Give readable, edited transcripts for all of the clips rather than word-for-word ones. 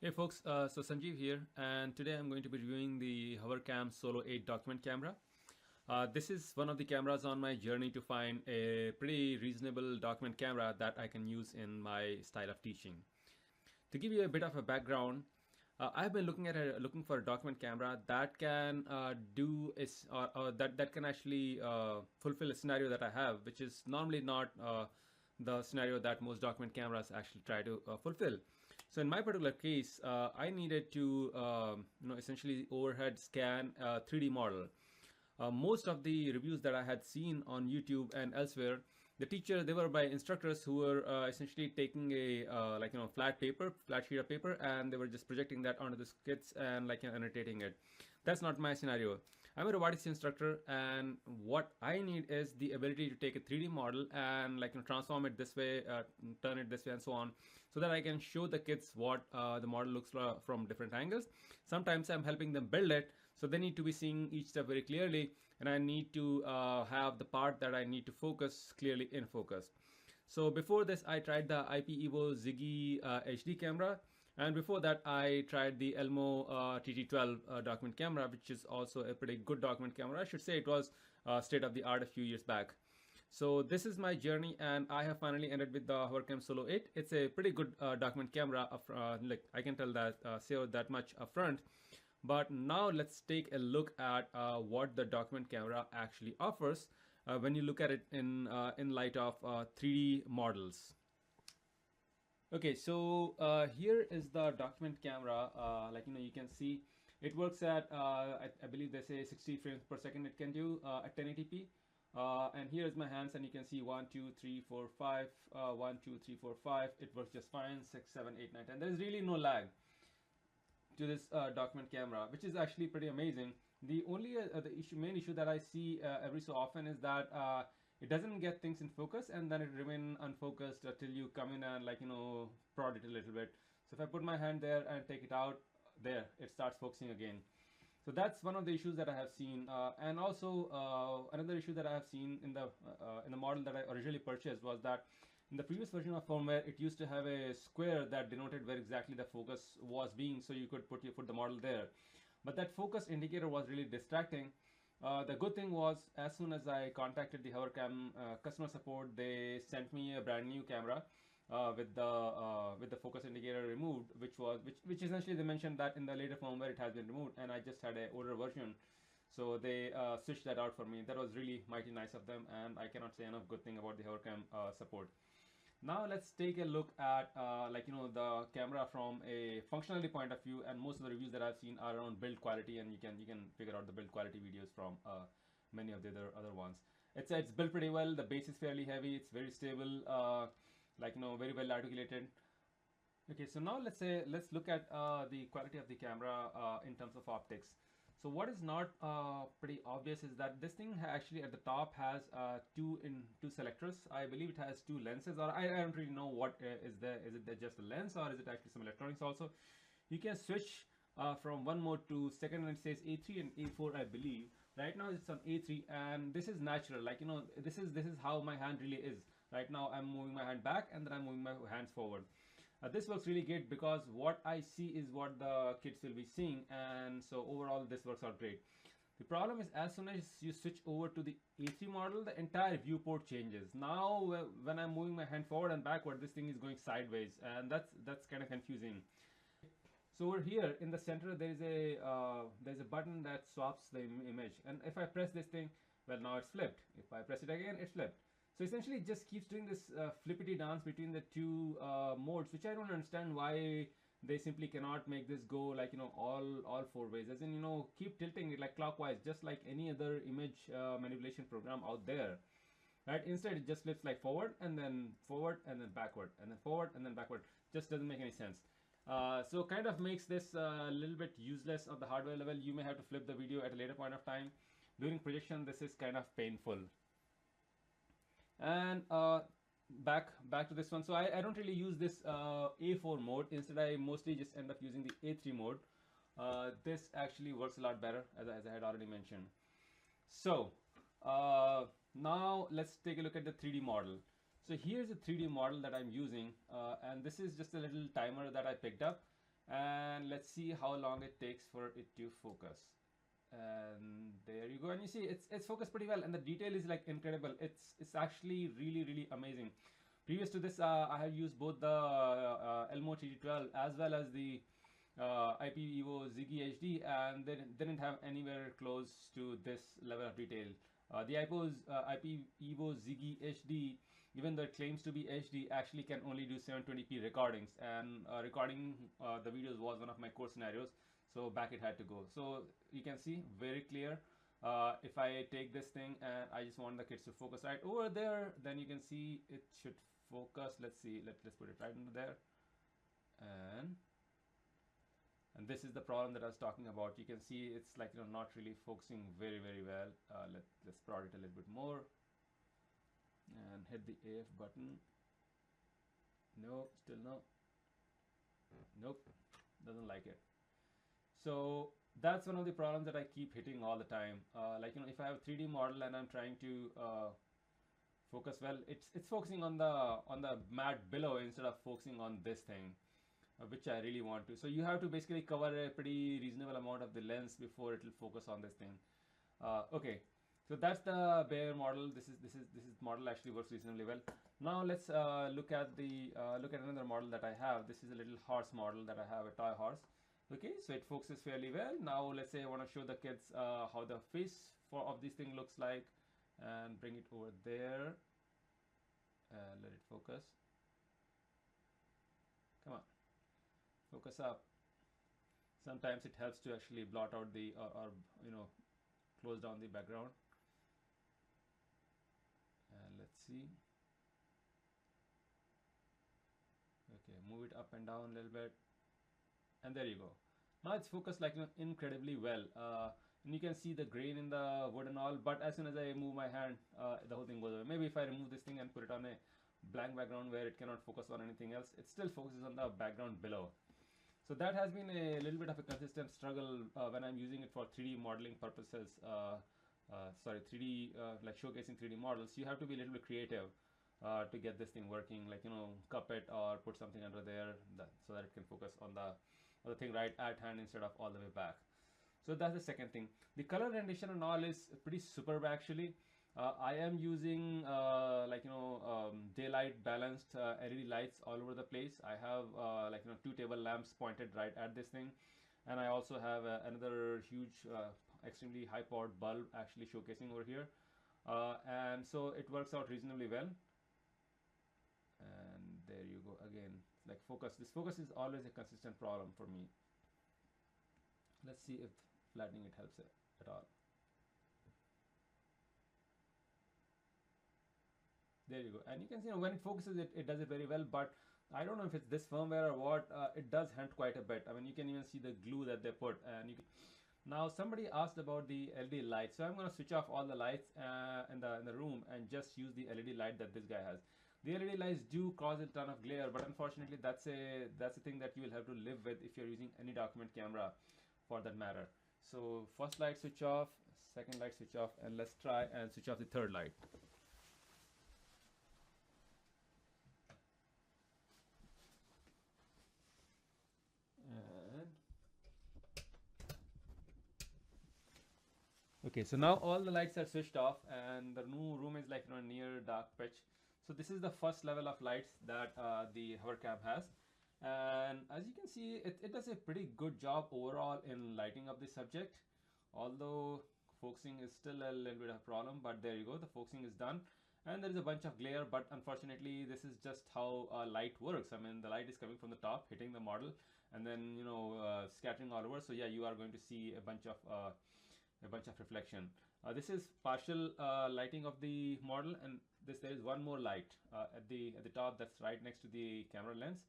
Hey folks, so Sanjeev here, and today I'm going to be reviewing the Hovercam Solo 8 document camera. This is one of the cameras on my journey to find a pretty reasonable document camera that I can use in my style of teaching. To give you a bit of a background, I've been looking for a document camera that can that can actually fulfill a scenario that I have, which is normally not the scenario that most document cameras actually try to fulfill. So in my particular case, I needed to essentially overhead scan a 3D model. Most of the reviews that I had seen on YouTube and elsewhere, they were by instructors who were essentially taking a flat sheet of paper, and they were just projecting that onto the skits and annotating it. That's not my scenario. I'm a robotics instructor, and what I need is the ability to take a 3D model and transform it this way, turn it this way, and so on, so that I can show the kids what the model looks like from different angles. Sometimes I'm helping them build it, so they need to be seeing each step very clearly, and I need to have the part that I need to focus clearly in focus. So before this, I tried the IP Evo Ziggy HD camera, and before that I tried the Elmo TT12 document camera, which is also a pretty good document camera. I should say it was state of the art a few years back. So this is my journey, and I have finally ended with the Hovercam Solo 8. It's a pretty good document camera. I can tell that say that much upfront. But now let's take a look at what the document camera actually offers when you look at it in light of 3D models. Okay, so here is the document camera. You can see it works at I believe they say 60 frames per second it can do at 1080p. And here's my hands, and you can see 1 2 3 4 5 1 2 3 4 5. It works just fine. 6 7 8 9 10. There is really no lag to this document camera, which is actually pretty amazing. The only main issue that I see every so often is that it doesn't get things in focus, and then it remain unfocused till you come in and prod it a little bit. So if I put my hand there and take it out, there it starts focusing again. So that's one of the issues that I have seen, and also another issue that I have seen in the model that I originally purchased was that in the previous version of firmware, it used to have a square that denoted where exactly the focus was being, so you could put the model there. But that focus indicator was really distracting. The good thing was, as soon as I contacted the Hovercam customer support, they sent me a brand new camera with the focus indicator removed, which essentially they mentioned that in the later firmware it has been removed, and I just had an older version, so they switched that out for me. That was really mighty nice of them, and I cannot say enough good thing about the Hovercam support. Now let's take a look at the camera from a functionality point of view, and most of the reviews that I've seen are around build quality, and you can figure out the build quality videos from many of the other ones. It's built pretty well. The base is fairly heavy. It's very stable. Very well articulated. Okay, so now let's look at the quality of the camera in terms of optics. So what is not pretty obvious is that this thing actually at the top has two selectors. I believe it has two lenses, or I don't really know what is there. Is it just a lens, or is it actually some electronics also? You can switch from one mode to second, and it says A3 and A4, I believe. Right now it's on A3, and this is natural. This is how my hand really is. Right now I'm moving my hand back, and then I'm moving my hands forward. This works really great because what I see is what the kids will be seeing, and so overall this works out great. The problem is, as soon as you switch over to the A3 model, the entire viewport changes. Now when I'm moving my hand forward and backward, this thing is going sideways, and that's kind of confusing. So over here in the center there's a button that swaps the image, and if I press this thing, well, now it's flipped. If I press it again, it's flipped. So essentially it just keeps doing this flippity dance between the two modes, which I don't understand why they simply cannot make this go all four ways, as in keep tilting it like clockwise, just like any other image manipulation program out there, right? Instead it just flips like forward and then backward and then forward and then backward. Just doesn't make any sense. So kind of makes this a little bit useless at the hardware level. You may have to flip the video at a later point of time. During projection this is kind of painful. And back to this one. So I don't really use this A4 mode. Instead I mostly just end up using the A3 mode. This actually works a lot better, as I had already mentioned. So now let's take a look at the 3D model. So here's a 3D model that I'm using, and this is just a little timer that I picked up. and let's see how long it takes for it to focus. And there you go, and you see it's focused pretty well, and the detail is like incredible. It's actually really amazing. Previous to this, I have used both the Elmo TD12 as well as the IP Evo Ziggy HD, and they didn't have anywhere close to this level of detail. The IP Evo Ziggy HD, even though it claims to be HD, actually can only do 720p recordings, and recording the videos was one of my core scenarios, so back it had to go. So you can see very clear. If I take this thing and I just want the kids to focus right over there, then you can see it should focus. Let's see, let's put it right into there, and this is the problem that I was talking about. You can see it's like, not really focusing very well. Let's prod it a little bit more and hit the AF button. No, still no. Nope, doesn't like it. So that's one of the problems that I keep hitting all the time. Like, if I have a 3D model and I'm trying to focus well, it's focusing on the mat below instead of focusing on this thing, which I really want to. So you have to basically cover a pretty reasonable amount of the lens before it will focus on this thing. Okay, so that's the bare model. This model actually works reasonably well. Now let's look at another model that I have. This is a little horse model that I have, a toy horse. Okay, so it focuses fairly well. Now let's say I want to show the kids how the face of this thing looks like, and bring it over there and let it focus. Come on, focus up. Sometimes it helps to actually blot out the or close down the background. And let's see. Okay, move it up and down a little bit, and there you go. Now it's focused like incredibly well, and you can see the grain in the wood and all. But as soon as I move my hand, the whole thing goes away. Maybe if I remove this thing and put it on a blank background where it cannot focus on anything else, it still focuses on the background below. So that has been a little bit of a consistent struggle when I'm using it for 3D modeling purposes. 3D like showcasing 3D models. You have to be a little bit creative to get this thing working. Like, cup it or put something under there so that it can focus on the thing right at hand instead of all the way back. So that's the second thing. The color rendition and all is pretty superb actually. I am using daylight balanced LED lights all over the place. I have 2 table lamps pointed right at this thing, and I also have another huge extremely high powered bulb actually showcasing over here, and so it works out reasonably well. And there you go again, like focus. This focus is always a consistent problem for me. Let's see if flattening it helps it at all. There you go, and you can see when it focuses, it does it very well. But I don't know if it's this firmware or what. It does hint quite a bit. I mean, you can even see the glue that they put, and you can. Now somebody asked about the LED light, so I'm going to switch off all the lights in the room and just use the LED light that this guy has. The LED lights do cause a ton of glare, but unfortunately that's a thing that you will have to live with if you're using any document camera for that matter. So first light switch off, second light switch off, and let's try and switch off the third light. Okay, so now all the lights are switched off and the new room is like near dark pitch. So this is the first level of lights that the Hovercam has, and as you can see, it does a pretty good job overall in lighting up the subject, although focusing is still a little bit of a problem. But there you go, the focusing is done, and there is a bunch of glare, but unfortunately this is just how light works. I mean, the light is coming from the top, hitting the model, and then scattering all over. So yeah, you are going to see a bunch of reflection. This is partial lighting of the model, and there is one more light at the top that's right next to the camera lens,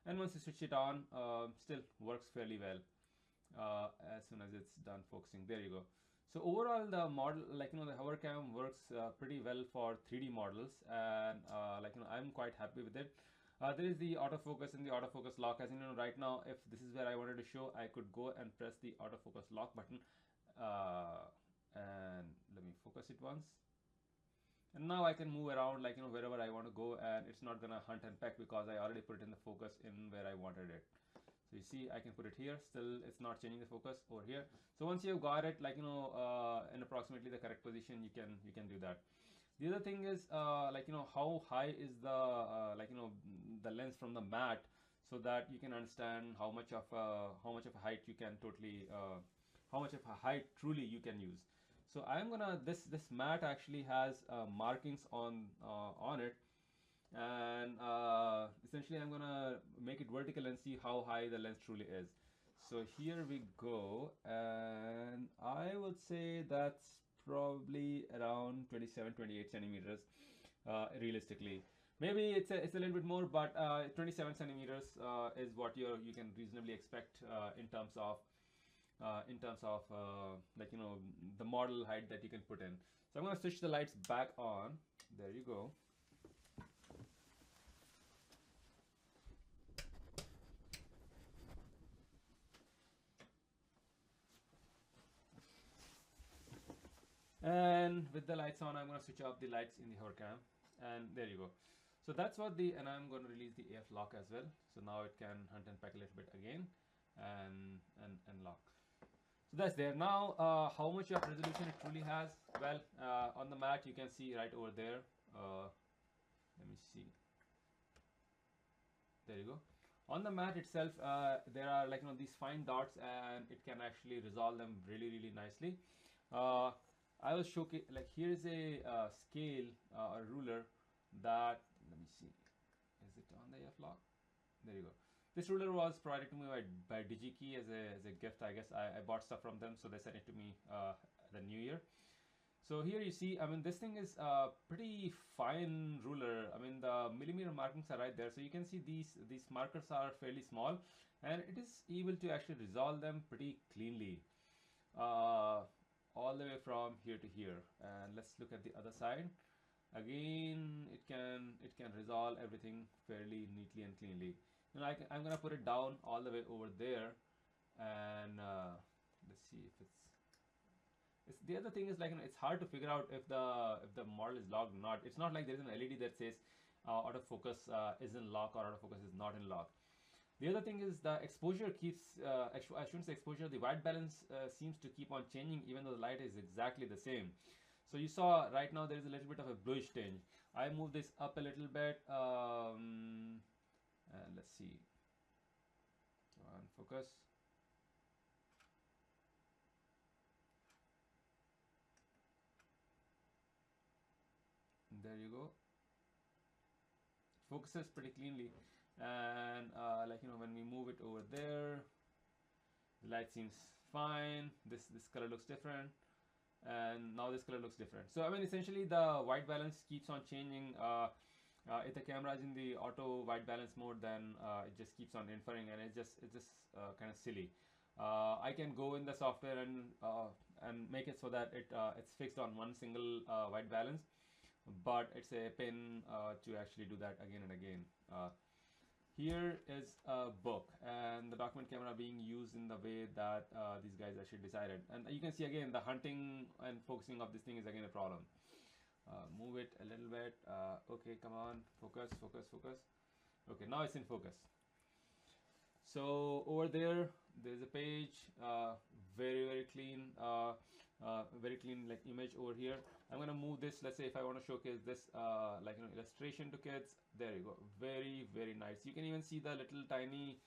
and once you switch it on, still works fairly well as soon as it's done focusing. There you go. So overall the model, the Hovercam works pretty well for 3D models, and I'm quite happy with it. There is the autofocus and the autofocus lock. As you know, right now, if this is where I wanted to show, I could go and press the autofocus lock button, and let me focus it once, and now I can move around wherever I want to go, and it's not gonna hunt and peck because I already put it in the focus in where I wanted it. So So you see, I can put it here. Still, it's not changing the focus over here. So once you've got it, like in approximately the correct position, you can do that. The other thing is how high is the the lens from the mat, so that you can understand how much of a height you can totally how much of a height truly you can use. So I'm gonna this mat actually has markings on it, and essentially I'm gonna make it vertical and see how high the lens truly is. So here we go, and I would say that's probably around 27-28 centimeters realistically. Maybe it's a little bit more, but 27 centimeters is what you can reasonably expect in terms of the model height that you can put in. So I'm going to switch the lights back on. There you go. And with the lights on, I'm going to switch off the lights in the Hovercam, and there you go. So that's what and I'm going to release the AF lock as well. So now it can hunt and peck a little bit again, and lock. So that's there. Now, how much of resolution it truly has? Well, on the mat, you can see right over there. Let me see. There you go. On the mat itself, there are these fine dots, and it can actually resolve them really nicely. I will showcase, here is a scale, a ruler that, let me see, is it on the AF lock? There you go. This ruler was provided to me by DigiKey as a gift, I guess. I bought stuff from them, so they sent it to me the new year. So here you see, I mean, this thing is a pretty fine ruler. I mean, the millimeter markings are right there. So you can see these markers are fairly small, and it is able to actually resolve them pretty cleanly. All the way from here to here. And let's look at the other side. Again, it can resolve everything fairly neatly and cleanly. You know, I'm gonna put it down all the way over there, and let's see if it's the other thing is it's hard to figure out if the model is locked or not. It's not like there is an LED that says autofocus is in lock or autofocus is not in lock. The other thing is the exposure keeps, I shouldn't say exposure, the white balance seems to keep on changing even though the light is exactly the same. So you saw right now there is a little bit of a bluish tinge. I move this up a little bit, and let's see, on focus. And there you go. It focuses pretty cleanly. And when we move it over there, the light seems fine. This color looks different, and now this color looks different. So I mean, essentially the white balance keeps on changing. If the camera is in the auto white balance mode, then it just keeps on inferring, and it's just kind of silly. I can go in the software and make it so that it's fixed on one single white balance, but it's a pain to actually do that again and again. Here is a book, and the document camera being used in the way that these guys actually decided. And you can see again the hunting and focusing of this thing is again a problem. Move it a little bit. Okay, come on, focus. Okay, now it's in focus. So over there's a page, very clean, very clean image over here. I'm gonna move this. Let's say if I want to showcase this illustration to kids, there you go, very nice. You can even see the little tiny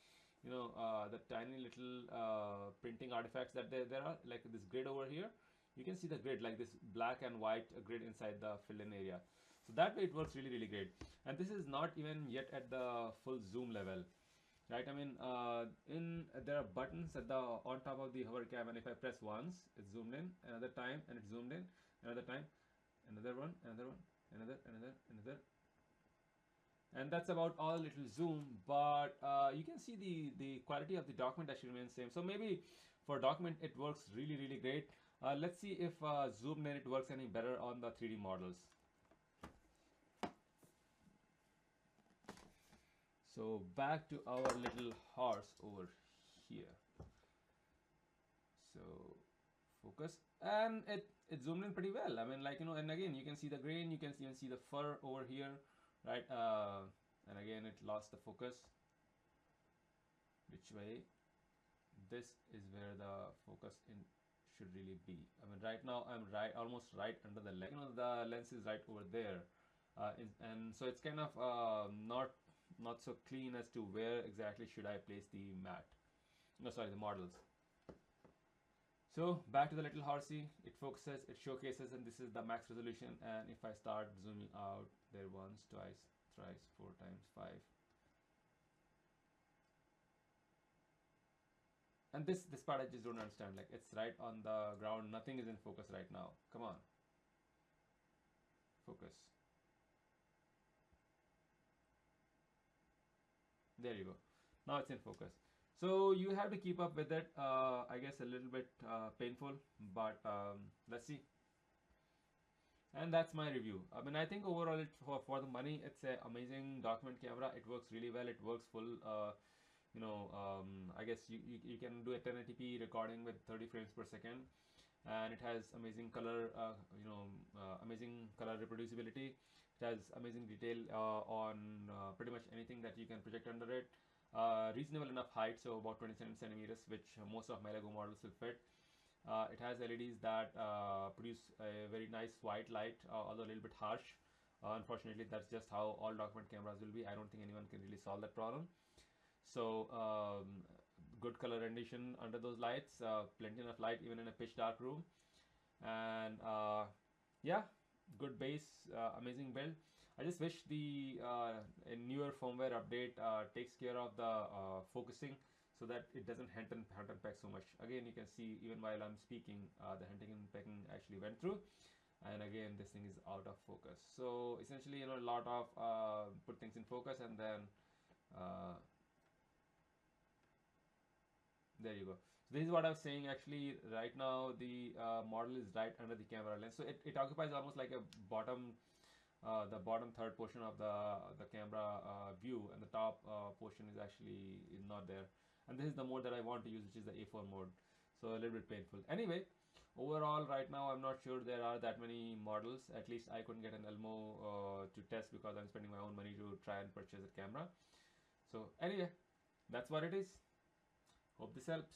the tiny little printing artifacts that there are, like this grid over here. You can see the grid, like this black and white grid inside the filled in area. So that way it works really great. And this is not even yet at the full zoom level, right? I mean, there are buttons at on top of the Hovercam, and if I press once, it's zoomed in, another time, and it's zoomed in, another time, another one, another, and that's about all it will zoom. But you can see the quality of the document actually remains same. So maybe for document it works really great. Let's see if zoomed in it works any better on the 3D models. So back to our little horse over here. So focus, and it zoomed in pretty well. I mean, and again you can see the grain, you can even see the fur over here, right? And again it lost the focus. which way. This is where the focus in should really be. I mean, right now I'm right, almost right under the lens. You know, the lens is right over there, and so it's kind of not so clean as to where exactly should I place the mat. No, sorry, the models. So back to the little horsey, it focuses, it showcases, and this is the max resolution. And if I start zooming out there once, twice, thrice, 4 times, 5, and this part I just don't understand. Like, it's right on the ground, nothing is in focus right now. Come on, focus. There you go. Now it's in focus. So you have to keep up with it. I guess a little bit painful, but let's see. And that's my review. I mean, I think overall, for the money, it's an amazing document camera. It works really well. It works full. I guess you can do a 1080p recording with 30 frames per second, and it has amazing color. Amazing color reproducibility. It has amazing detail on pretty much anything that you can project under it. Reasonable enough height, so about 27 centimeters, which most of my Lego models will fit. It has LEDs that produce a very nice white light, although a little bit harsh. Unfortunately, that's just how all document cameras will be. I don't think anyone can really solve that problem. So good color rendition under those lights, plenty enough light even in a pitch dark room, and yeah, good base, amazing build. I just wish the a newer firmware update takes care of the focusing, so that it doesn't hunt and peck so much. Again, you can see even while I'm speaking, the hunting and pecking actually went through, and again this thing is out of focus. So essentially, a lot of put things in focus, and then there you go. So this is what I was saying. Actually, right now the model is right under the camera lens, so it occupies almost like a bottom, the bottom third portion of the camera view, and the top portion is actually not there. And this is the mode that I want to use, which is the A4 mode. So a little bit painful. Anyway, overall, right now I'm not sure there are that many models. At least I couldn't get an Elmo to test, because I'm spending my own money to try and purchase a camera. So anyway, that's what it is. Hope this helps.